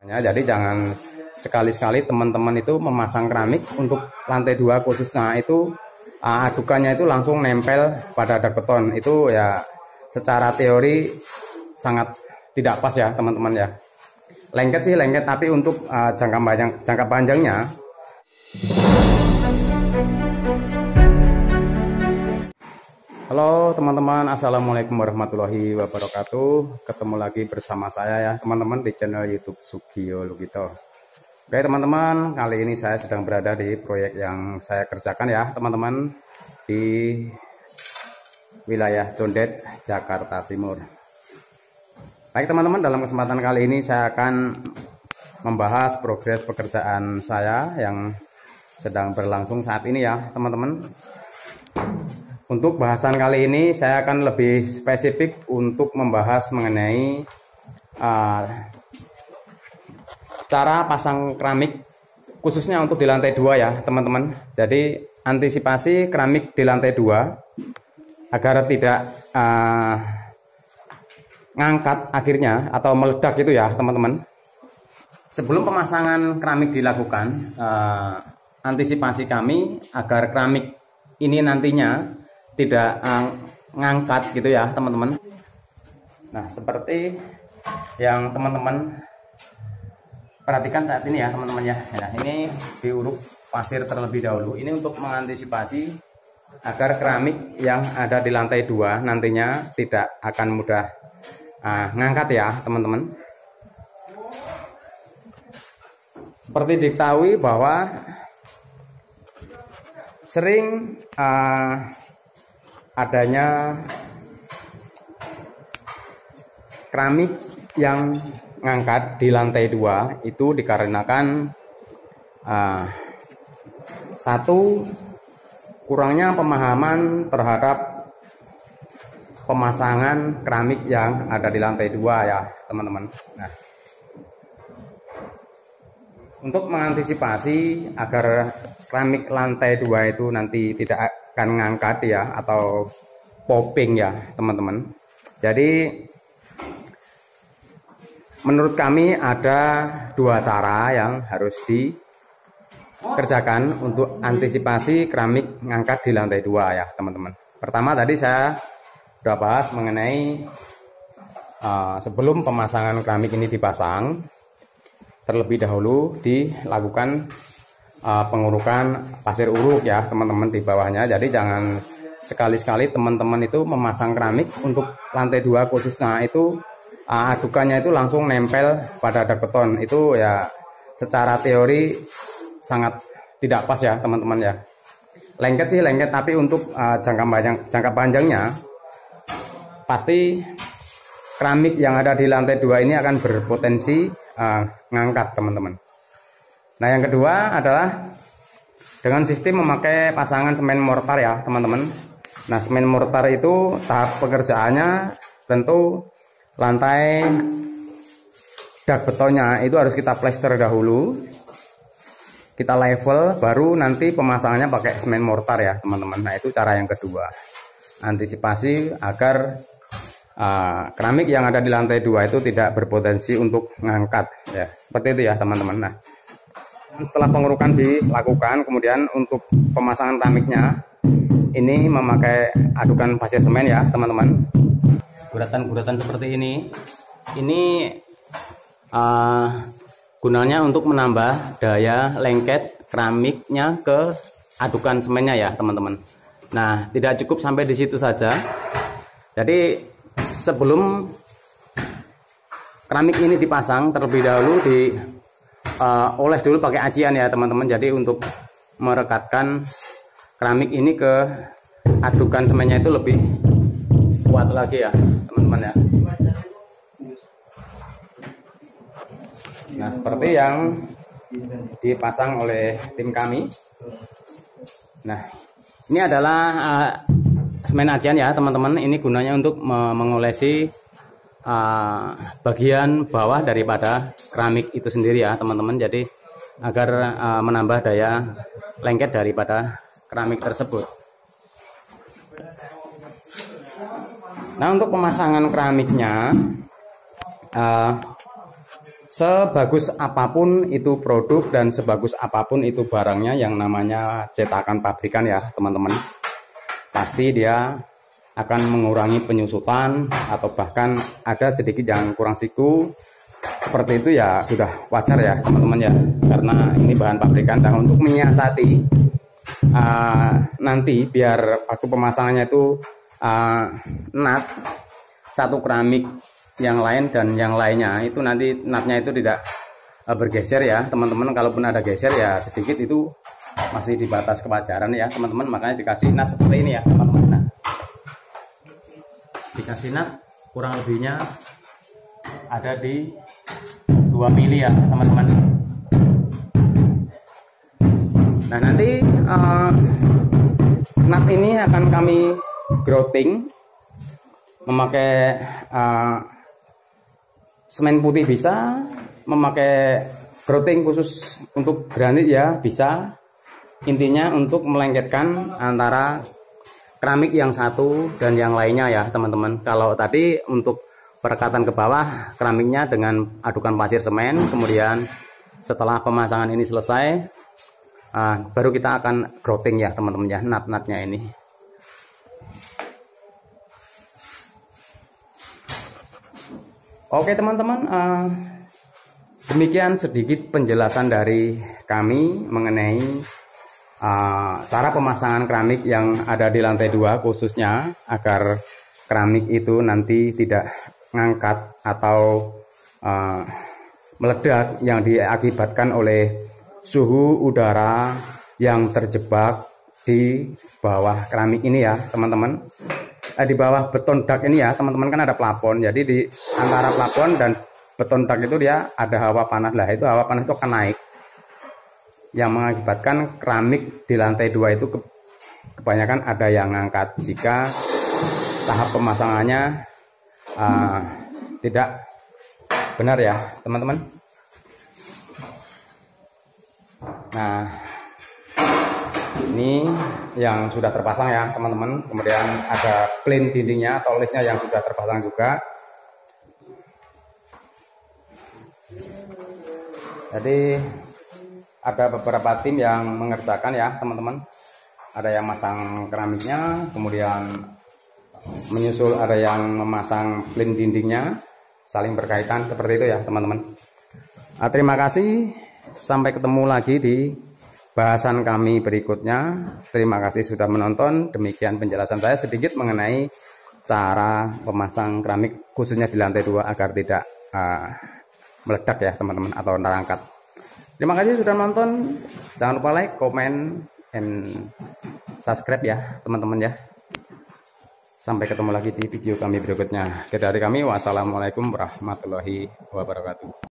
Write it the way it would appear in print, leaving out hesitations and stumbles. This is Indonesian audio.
Ya, jadi jangan sekali-sekali teman-teman itu memasang keramik untuk lantai 2 khususnya itu adukannya itu langsung nempel pada dak beton. Itu ya secara teori sangat tidak pas ya teman-teman ya. Lengket sih lengket, tapi untuk jangka panjangnya. Halo teman-teman, assalamualaikum warahmatullahi wabarakatuh. Ketemu lagi bersama saya ya teman-teman di channel YouTube Sugio Lugito. Oke teman-teman, kali ini saya sedang berada di proyek yang saya kerjakan ya teman-teman, di wilayah Condet, Jakarta Timur. Baik teman-teman, dalam kesempatan kali ini saya akan membahas progres pekerjaan saya yang sedang berlangsung saat ini ya teman-teman. Untuk bahasan kali ini saya akan lebih spesifik untuk membahas mengenai cara pasang keramik khususnya untuk di lantai 2 ya teman-teman. Jadi antisipasi keramik di lantai 2 agar tidak ngangkat akhirnya atau meledak itu ya teman-teman. Sebelum pemasangan keramik dilakukan, antisipasi kami agar keramik ini nantinya tidak ngangkat gitu ya teman-teman. Nah seperti yang teman-teman perhatikan saat ini ya teman-teman ya. Nah ini diuruk pasir terlebih dahulu. Ini untuk mengantisipasi agar keramik yang ada di lantai 2 nantinya tidak akan mudah ngangkat ya teman-teman. Seperti diketahui bahwa sering adanya keramik yang ngangkat di lantai 2 itu dikarenakan satu, kurangnya pemahaman terhadap pemasangan keramik yang ada di lantai 2 ya teman-teman. Nah, untuk mengantisipasi agar keramik lantai 2 itu nanti tidak akan ngangkat ya atau popping ya teman-teman. Jadi menurut kami ada 2 cara yang harus dikerjakan untuk antisipasi keramik ngangkat di lantai 2 ya teman-teman. Pertama tadi saya sudah bahas mengenai sebelum pemasangan keramik ini dipasang, terlebih dahulu dilakukan pengurukan pasir uruk ya teman-teman di bawahnya. Jadi jangan sekali-sekali teman-teman itu memasang keramik untuk lantai 2 khususnya itu adukannya itu langsung nempel pada dak beton. Itu ya secara teori sangat tidak pas ya teman-teman ya. Lengket sih lengket, tapi untuk jangka panjangnya pasti keramik yang ada di lantai 2 ini akan berpotensi ngangkat teman-teman. Nah yang kedua adalah dengan sistem memakai pasangan semen mortar ya teman-teman. Nah semen mortar itu tahap pekerjaannya tentu lantai dak betonnya itu harus kita plester dahulu, kita level, baru nanti pemasangannya pakai semen mortar ya teman-teman. Nah itu cara yang kedua, antisipasi agar keramik yang ada di lantai 2 itu tidak berpotensi untuk ngangkat ya, seperti itu ya teman-teman. Nah setelah pengurukan dilakukan, kemudian untuk pemasangan keramiknya ini memakai adukan pasir semen ya teman-teman. Guratan-guratan seperti ini gunanya untuk menambah daya lengket keramiknya ke adukan semennya ya teman-teman. Nah tidak cukup sampai di situ saja. Jadi sebelum keramik ini dipasang, terlebih dahulu oles dulu pakai acian ya teman-teman. Jadi untuk merekatkan keramik ini ke adukan semennya itu lebih kuat lagi ya teman-teman ya. Nah seperti yang dipasang oleh tim kami. Nah ini adalah semen acian ya teman-teman. Ini gunanya untuk mengolesi bagian bawah daripada keramik itu sendiri ya teman-teman. Jadi agar menambah daya lengket daripada keramik tersebut. Nah untuk pemasangan keramiknya sebagus apapun itu produk dan sebagus apapun itu barangnya yang namanya cetakan pabrikan ya teman-teman, pasti dia akan mengurangi penyusutan atau bahkan ada sedikit yang kurang siku. Seperti itu ya sudah wajar ya teman-teman ya, karena ini bahan pabrikan. Dan untuk menyiasati nanti biar waktu pemasangannya itu nut satu keramik yang lain dan yang lainnya itu nanti nutnya itu tidak bergeser ya teman-teman. Kalaupun ada geser ya sedikit, itu masih di batas kewajaran ya teman-teman, makanya dikasih nut seperti ini ya teman-teman. Nah, dikasih nut kurang lebihnya ada di 2 mili ya teman-teman. Nah, nanti nut ini akan kami grouting memakai semen putih, bisa memakai grouting khusus untuk granit ya bisa. Intinya untuk melengketkan antara keramik yang satu dan yang lainnya ya teman-teman. Kalau tadi untuk perekatan ke bawah keramiknya dengan adukan pasir semen, kemudian setelah pemasangan ini selesai baru kita akan grouting ya teman-teman ya, nut-nutnya ini. Oke teman-teman, demikian sedikit penjelasan dari kami mengenai cara pemasangan keramik yang ada di lantai 2, khususnya agar keramik itu nanti tidak ngangkat atau meledak yang diakibatkan oleh suhu udara yang terjebak di bawah keramik ini ya teman-teman. Di bawah beton dak ini ya teman-teman, kan ada plafon, jadi di antara plafon dan beton dak itu dia ada hawa panas lah, itu hawa panas itu akan naik yang mengakibatkan keramik di lantai 2 itu kebanyakan ada yang ngangkat jika tahap pemasangannya tidak benar ya teman-teman. Nah, ini yang sudah terpasang ya teman-teman, kemudian ada plain dindingnya atau listnya yang sudah terpasang juga. Jadi ada beberapa tim yang mengerjakan ya teman-teman, ada yang masang keramiknya, kemudian menyusul ada yang memasang plain dindingnya, saling berkaitan seperti itu ya teman-teman. Terima kasih, sampai ketemu lagi di bahasan kami berikutnya. Terima kasih sudah menonton. Demikian penjelasan saya sedikit mengenai cara memasang keramik khususnya di lantai 2 agar tidak meledak ya teman-teman atau terangkat. Terima kasih sudah menonton. Jangan lupa like, comment, and subscribe ya teman-teman ya. Sampai ketemu lagi di video kami berikutnya. Dari kami, wassalamualaikum warahmatullahi wabarakatuh.